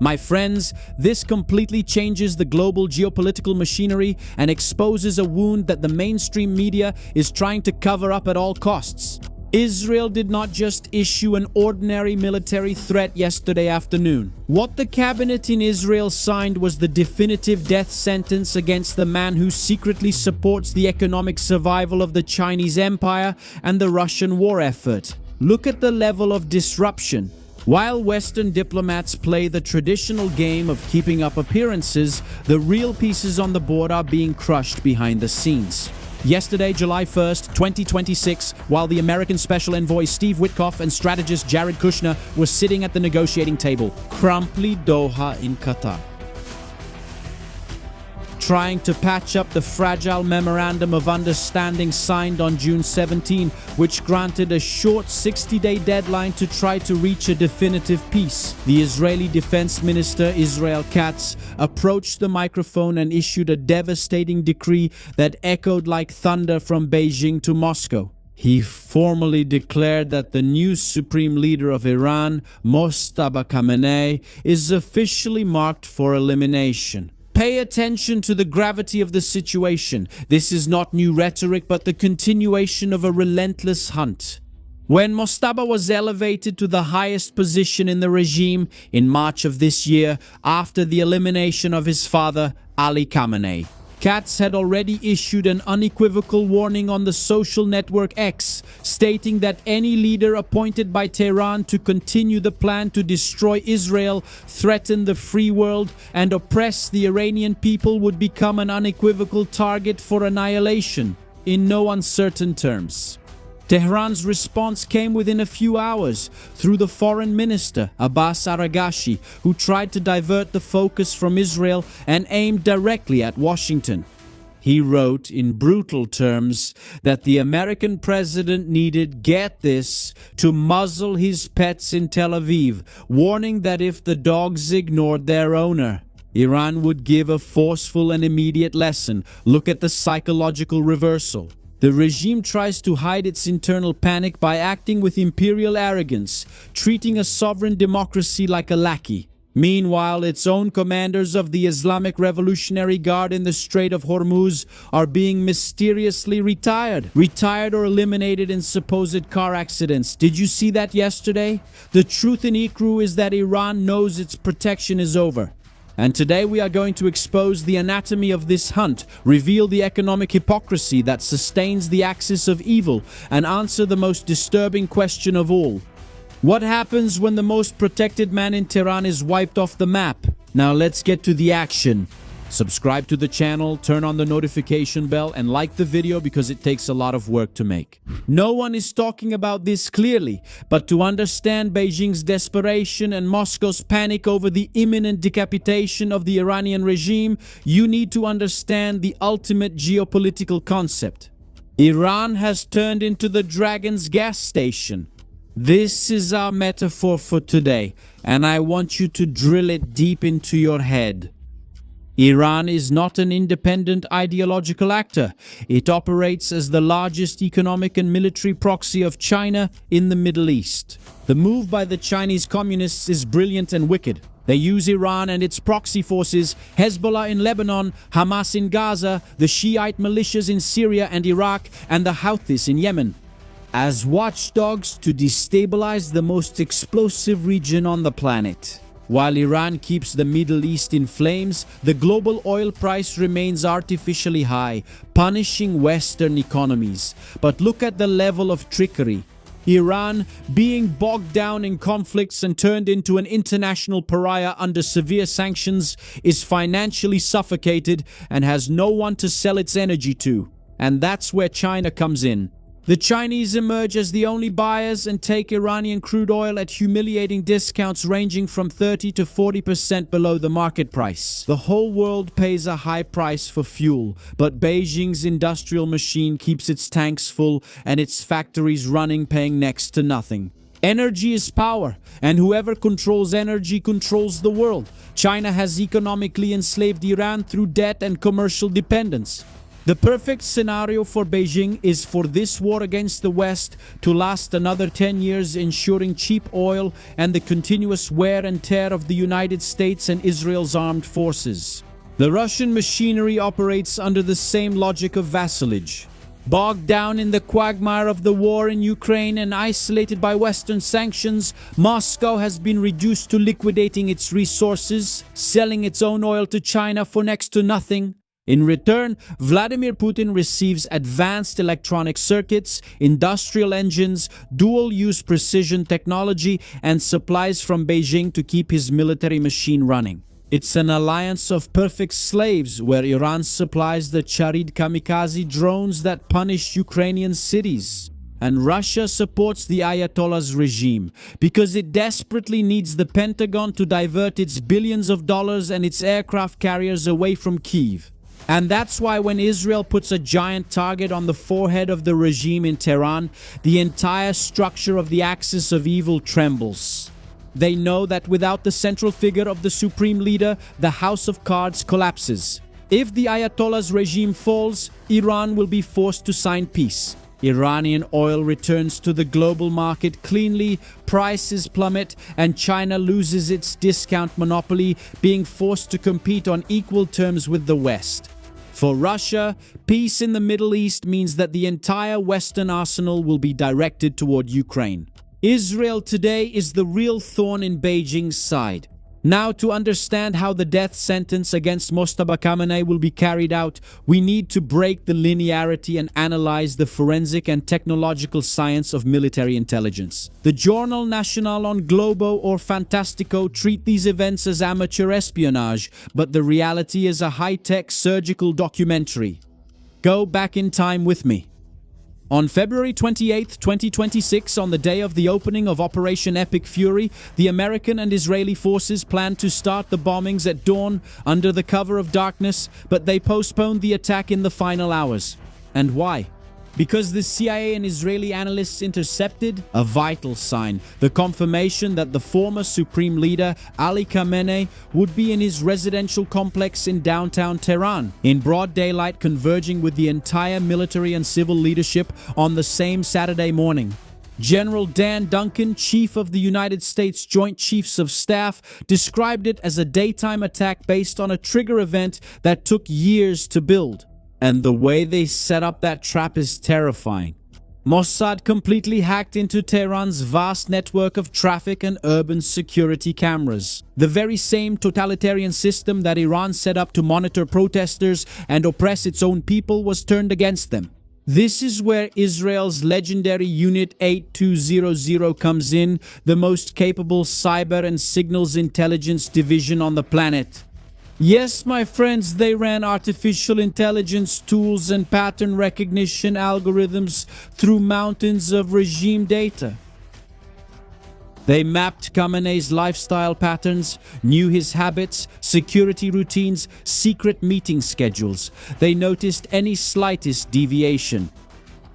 My friends, this completely changes the global geopolitical machinery and exposes a wound that the mainstream media is trying to cover up at all costs. Israel did not just issue an ordinary military threat yesterday afternoon. What the cabinet in Israel signed was the definitive death sentence against the man who secretly supports the economic survival of the Chinese empire and the Russian war effort. Look at the level of disruption. While Western diplomats play the traditional game of keeping up appearances, the real pieces on the board are being crushed behind the scenes. Yesterday, July 1st, 2026, while the American Special Envoy Steve Witkoff and strategist Jared Kushner were sitting at the negotiating table, crumply Doha in Qatar, trying to patch up the fragile memorandum of understanding signed on June 17, which granted a short 60-day deadline to try to reach a definitive peace. The Israeli Defense Minister Israel Katz approached the microphone and issued a devastating decree that echoed like thunder from Beijing to Moscow. He formally declared that the new supreme leader of Iran, Mostaba is officially marked for elimination. Pay attention to the gravity of the situation. This is not new rhetoric, but the continuation of a relentless hunt. When Mostaba was elevated to the highest position in the regime in March of this year, after the elimination of his father, Ali Khamenei, Katz had already issued an unequivocal warning on the social network X, stating that any leader appointed by Tehran to continue the plan to destroy Israel, threaten the free world, and oppress the Iranian people would become an unequivocal target for annihilation, in no uncertain terms. Tehran's response came within a few hours through the foreign minister, Abbas Araghchi, who tried to divert the focus from Israel and aimed directly at Washington. He wrote in brutal terms that the American president needed, get this, to muzzle his pets in Tel Aviv, warning that if the dogs ignored their owner, Iran would give a forceful and immediate lesson. Look at the psychological reversal. The regime tries to hide its internal panic by acting with imperial arrogance, treating a sovereign democracy like a lackey. Meanwhile, its own commanders of the Islamic Revolutionary Guard in the Strait of Hormuz are being mysteriously retired or eliminated in supposed car accidents. Did you see that yesterday? The truth in Ikru is that Iran knows its protection is over. And today we are going to expose the anatomy of this hunt, reveal the economic hypocrisy that sustains the axis of evil, and answer the most disturbing question of all. What happens when the most protected man in Tehran is wiped off the map? Now let's get to the action. Subscribe to the channel, turn on the notification bell, and like the video because it takes a lot of work to make. No one is talking about this clearly, but to understand Beijing's desperation and Moscow's panic over the imminent decapitation of the Iranian regime, you need to understand the ultimate geopolitical concept. Iran has turned into the dragon's gas station. This is our metaphor for today, and I want you to drill it deep into your head. Iran is not an independent ideological actor. It operates as the largest economic and military proxy of China in the Middle East. The move by the Chinese communists is brilliant and wicked. They use Iran and its proxy forces, Hezbollah in Lebanon, Hamas in Gaza, the Shiite militias in Syria and Iraq, and the Houthis in Yemen, as watchdogs to destabilize the most explosive region on the planet. While Iran keeps the Middle East in flames, the global oil price remains artificially high, punishing Western economies. But look at the level of trickery. Iran, being bogged down in conflicts and turned into an international pariah under severe sanctions, is financially suffocated and has no one to sell its energy to. And that's where China comes in. The Chinese emerge as the only buyers and take Iranian crude oil at humiliating discounts ranging from 30 to 40% below the market price. The whole world pays a high price for fuel, but Beijing's industrial machine keeps its tanks full and its factories running, paying next to nothing. Energy is power, and whoever controls energy controls the world. China has economically enslaved Iran through debt and commercial dependence. The perfect scenario for Beijing is for this war against the West to last another 10 years, ensuring cheap oil and the continuous wear and tear of the United States and Israel's armed forces. The Russian machinery operates under the same logic of vassalage. Bogged down in the quagmire of the war in Ukraine and isolated by Western sanctions, Moscow has been reduced to liquidating its resources, selling its own oil to China for next to nothing. In return, Vladimir Putin receives advanced electronic circuits, industrial engines, dual-use precision technology, and supplies from Beijing to keep his military machine running. It's an alliance of perfect slaves where Iran supplies the Charid kamikaze drones that punish Ukrainian cities. And Russia supports the Ayatollah's regime because it desperately needs the Pentagon to divert its billions of dollars and its aircraft carriers away from Kyiv. And that's why when Israel puts a giant target on the forehead of the regime in Tehran, the entire structure of the axis of evil trembles. They know that without the central figure of the supreme leader, the house of cards collapses. If the Ayatollah's regime falls, Iran will be forced to sign peace. Iranian oil returns to the global market cleanly, prices plummet, and China loses its discount monopoly, being forced to compete on equal terms with the West. For Russia, peace in the Middle East means that the entire Western arsenal will be directed toward Ukraine. Israel today is the real thorn in Beijing's side. Now, to understand how the death sentence against Mostaba Khamenei will be carried out, we need to break the linearity and analyze the forensic and technological science of military intelligence. The Journal National on Globo or Fantastico treat these events as amateur espionage, but the reality is a high-tech surgical documentary. Go back in time with me. On February 28, 2026, on the day of the opening of Operation Epic Fury, the American and Israeli forces planned to start the bombings at dawn under the cover of darkness, but they postponed the attack in the final hours. And why? Because the CIA and Israeli analysts intercepted a vital sign, the confirmation that the former supreme leader, Ali Khamenei, would be in his residential complex in downtown Tehran, in broad daylight, converging with the entire military and civil leadership on the same Saturday morning. General Dan Duncan, chief of the United States Joint Chiefs of Staff, described it as a daytime attack based on a trigger event that took years to build. And the way they set up that trap is terrifying. Mossad completely hacked into Tehran's vast network of traffic and urban security cameras. The very same totalitarian system that Iran set up to monitor protesters and oppress its own people was turned against them. This is where Israel's legendary Unit 8200 comes in, the most capable cyber and signals intelligence division on the planet. Yes, my friends, they ran artificial intelligence tools and pattern recognition algorithms through mountains of regime data. They mapped Khamenei's lifestyle patterns, knew his habits, security routines, secret meeting schedules. They noticed any slightest deviation.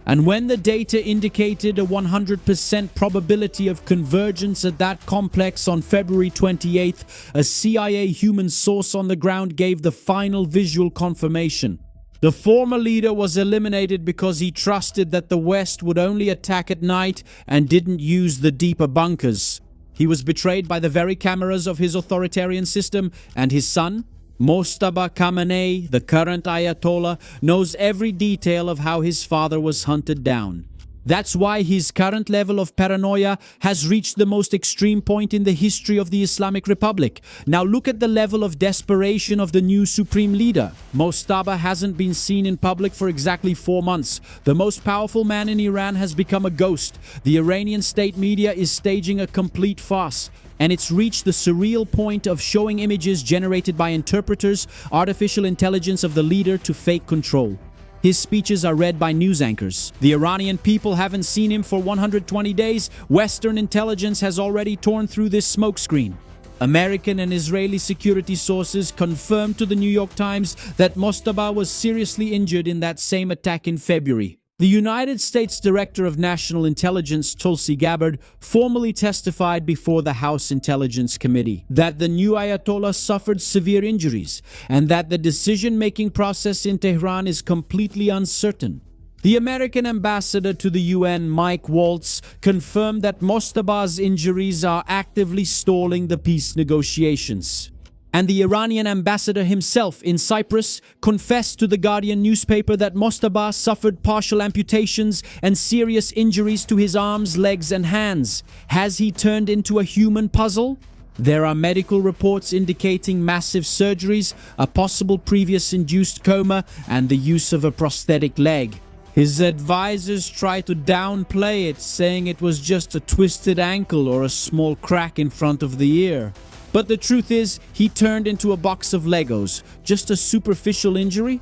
And when the data indicated a 100% probability of convergence at that complex on February 28th, a CIA human source on the ground gave the final visual confirmation. The former leader was eliminated because he trusted that the West would only attack at night and didn't use the deeper bunkers. He was betrayed by the very cameras of his authoritarian system, and his son, Mostaba Khamenei, the current Ayatollah, knows every detail of how his father was hunted down. That's why his current level of paranoia has reached the most extreme point in the history of the Islamic Republic. Now look at the level of desperation of the new supreme leader. Mostaba hasn't been seen in public for exactly 4 months. The most powerful man in Iran has become a ghost. The Iranian state media is staging a complete farce. And it's reached the surreal point of showing images generated by interpreters, artificial intelligence of the leader to fake control. His speeches are read by news anchors. The Iranian people haven't seen him for 120 days. Western intelligence has already torn through this smokescreen. American and Israeli security sources confirmed to the New York Times that Mostaba was seriously injured in that same attack in February. The United States Director of National Intelligence, Tulsi Gabbard, formally testified before the House Intelligence Committee that the new Ayatollah suffered severe injuries and that the decision-making process in Tehran is completely uncertain. The American ambassador to the UN, Mike Waltz, confirmed that Mostaba's injuries are actively stalling the peace negotiations. And the Iranian ambassador himself in Cyprus confessed to the Guardian newspaper that Mostaba suffered partial amputations and serious injuries to his arms, legs and hands. Has he turned into a human puzzle? There are medical reports indicating massive surgeries, a possible previous induced coma and the use of a prosthetic leg. His advisors try to downplay it, saying it was just a twisted ankle or a small crack in front of the ear. But the truth is, he turned into a box of Legos. Just a superficial injury?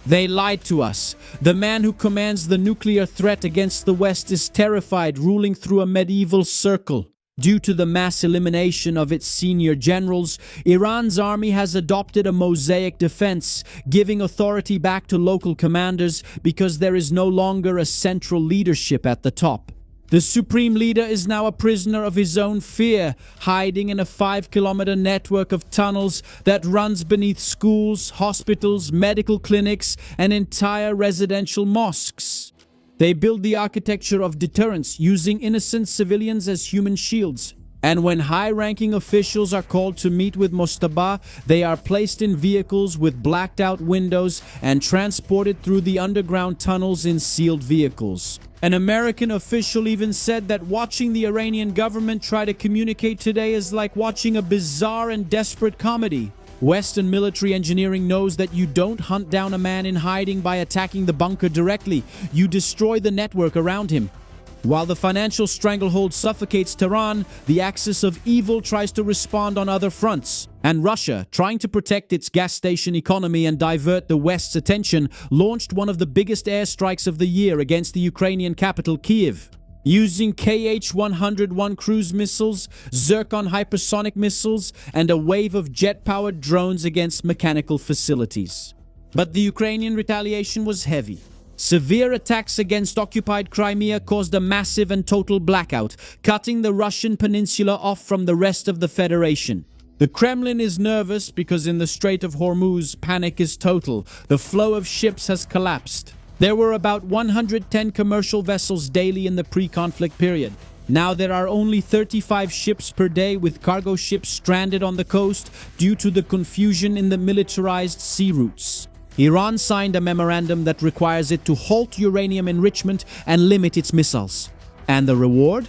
They lied to us. The man who commands the nuclear threat against the West is terrified, ruling through a medieval circle. Due to the mass elimination of its senior generals, Iran's army has adopted a mosaic defense, giving authority back to local commanders because there is no longer a central leadership at the top. The supreme leader is now a prisoner of his own fear, hiding in a 5-kilometer network of tunnels that runs beneath schools, hospitals, medical clinics, and entire residential mosques. They build the architecture of deterrence, using innocent civilians as human shields. And when high-ranking officials are called to meet with Mostaba, they are placed in vehicles with blacked-out windows and transported through the underground tunnels in sealed vehicles. An American official even said that watching the Iranian government try to communicate today is like watching a bizarre and desperate comedy. Western military engineering knows that you don't hunt down a man in hiding by attacking the bunker directly. You destroy the network around him. While the financial stranglehold suffocates Tehran, the axis of evil tries to respond on other fronts. And Russia, trying to protect its gas station economy and divert the West's attention, launched one of the biggest airstrikes of the year against the Ukrainian capital, Kyiv. Using Kh-101 cruise missiles, Zircon hypersonic missiles, and a wave of jet-powered drones against mechanical facilities. But the Ukrainian retaliation was heavy. Severe attacks against occupied Crimea caused a massive and total blackout, cutting the Russian peninsula off from the rest of the Federation. The Kremlin is nervous because in the Strait of Hormuz, panic is total. The flow of ships has collapsed. There were about 110 commercial vessels daily in the pre-conflict period. Now there are only 35 ships per day, with cargo ships stranded on the coast due to the confusion in the militarized sea routes. Iran signed a memorandum that requires it to halt uranium enrichment and limit its missiles. And the reward?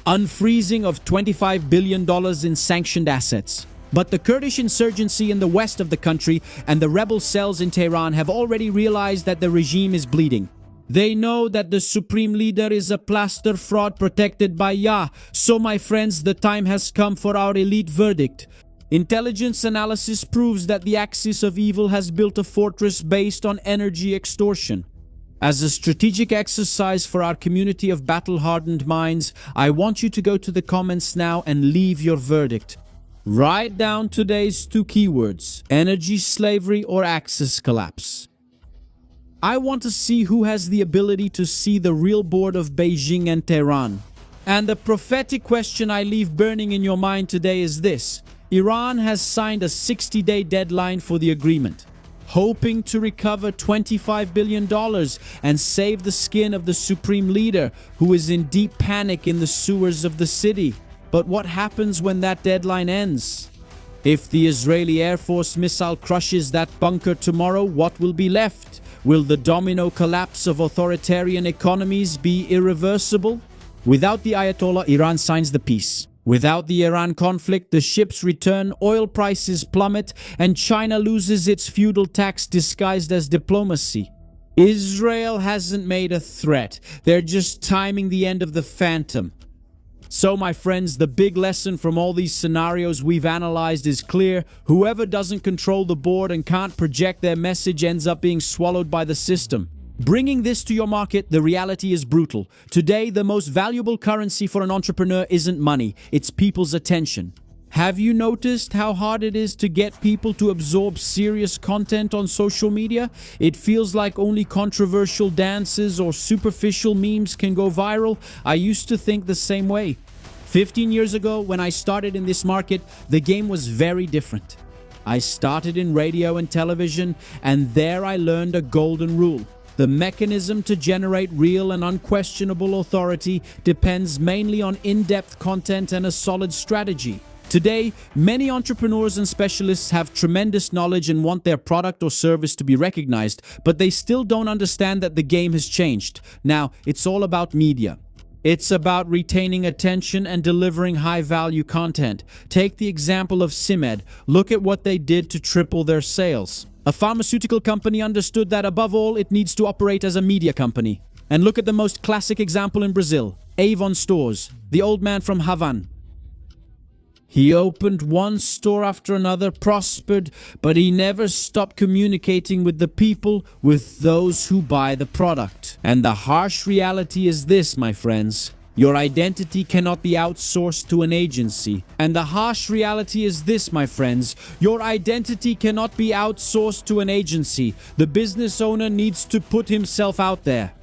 Unfreezing of $25 billion in sanctioned assets. But the Kurdish insurgency in the west of the country and the rebel cells in Tehran have already realized that the regime is bleeding. They know that the supreme leader is a plaster fraud protected by Yah. So my friends, the time has come for our elite verdict. Intelligence analysis proves that the axis of evil has built a fortress based on energy extortion. As a strategic exercise for our community of battle-hardened minds, I want you to go to the comments now and leave your verdict. Write down today's 2 keywords: energy slavery or axis collapse. I want to see who has the ability to see the real board of Beijing and Tehran. And the prophetic question I leave burning in your mind today is this: Iran has signed a 60-day deadline for the agreement, hoping to recover $25 billion and save the skin of the supreme leader, who is in deep panic in the sewers of the city. But what happens when that deadline ends? If the Israeli Air Force missile crushes that bunker tomorrow, what will be left? Will the domino collapse of authoritarian economies be irreversible? Without the Ayatollah, Iran signs the peace. Without the Iran conflict, the ships return, oil prices plummet, and China loses its feudal tax disguised as diplomacy. Israel hasn't made a threat. They're just timing the end of the phantom. So, my friends, the big lesson from all these scenarios we've analyzed is clear. Whoever doesn't control the board and can't project their message ends up being swallowed by the system. Bringing this to your market, the reality is brutal. Today, the most valuable currency for an entrepreneur isn't money, it's people's attention. Have you noticed how hard it is to get people to absorb serious content on social media? It feels like only controversial dances or superficial memes can go viral. I used to think the same way. 15 years ago, when I started in this market, the game was very different. I started in radio and television, and there I learned a golden rule. The mechanism to generate real and unquestionable authority depends mainly on in-depth content and a solid strategy. Today, many entrepreneurs and specialists have tremendous knowledge and want their product or service to be recognized, but they still don't understand that the game has changed. Now, it's all about media. It's about retaining attention and delivering high-value content. Take the example of Simed. Look at what they did to triple their sales. A pharmaceutical company understood that above all, it needs to operate as a media company. And look at the most classic example in Brazil, Avon Stores, the old man from Havana. He opened one store after another, prospered, but he never stopped communicating with the people, with those who buy the product. And the harsh reality is this, my friends. Your identity cannot be outsourced to an agency. And the harsh reality is this, my friends. Your identity cannot be outsourced to an agency. The business owner needs to put himself out there.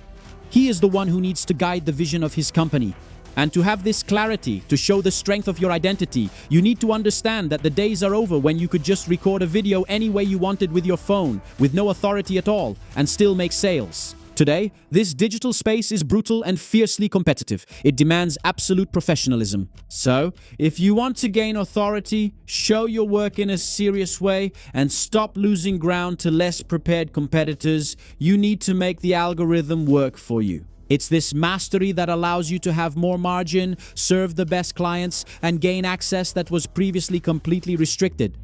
He is the one who needs to guide the vision of his company. And to have this clarity, to show the strength of your identity, you need to understand that the days are over when you could just record a video any way you wanted with your phone, with no authority at all, and still make sales. Today, this digital space is brutal and fiercely competitive. It demands absolute professionalism. So, if you want to gain authority, show your work in a serious way, and stop losing ground to less prepared competitors, you need to make the algorithm work for you. It's this mastery that allows you to have more margin, serve the best clients, and gain access that was previously completely restricted.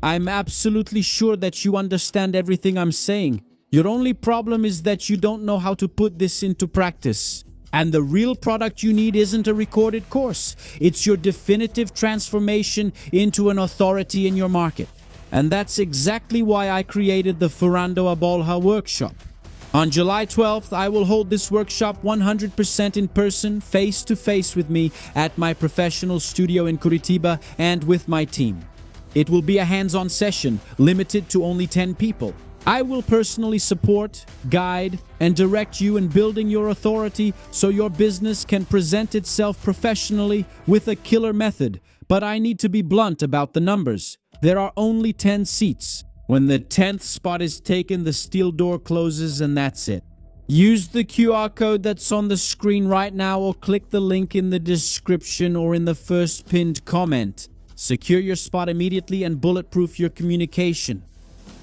I'm absolutely sure that you understand everything I'm saying. Your only problem is that you don't know how to put this into practice. And the real product you need isn't a recorded course. It's your definitive transformation into an authority in your market. And that's exactly why I created the Furando a Bolha workshop. On July 12th, I will hold this workshop 100% in person, face-to-face with me at my professional studio in Curitiba and with my team. It will be a hands-on session, limited to only 10 people. I will personally support, guide, and direct you in building your authority so your business can present itself professionally with a killer method. But I need to be blunt about the numbers. There are only 10 seats. When the 10th spot is taken, the steel door closes and that's it. Use the QR code that's on the screen right now or click the link in the description or in the first pinned comment. Secure your spot immediately and bulletproof your communication.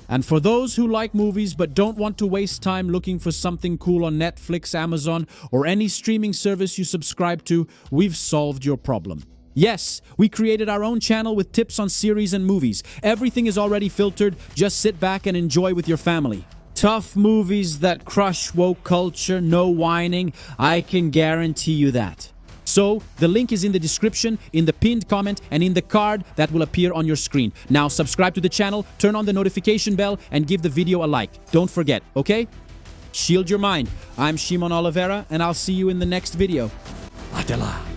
And for those who like movies but don't want to waste time looking for something cool on Netflix, Amazon, or any streaming service you subscribe to, we've solved your problem. Yes, we created our own channel with tips on series and movies. Everything is already filtered. Just sit back and enjoy with your family. Tough movies that crush woke culture, no whining. I can guarantee you that. So, the link is in the description, in the pinned comment, and in the card that will appear on your screen. Now, subscribe to the channel, turn on the notification bell, and give the video a like. Don't forget, okay? Shield your mind. I'm Shimon Oliveira, and I'll see you in the next video. Atela.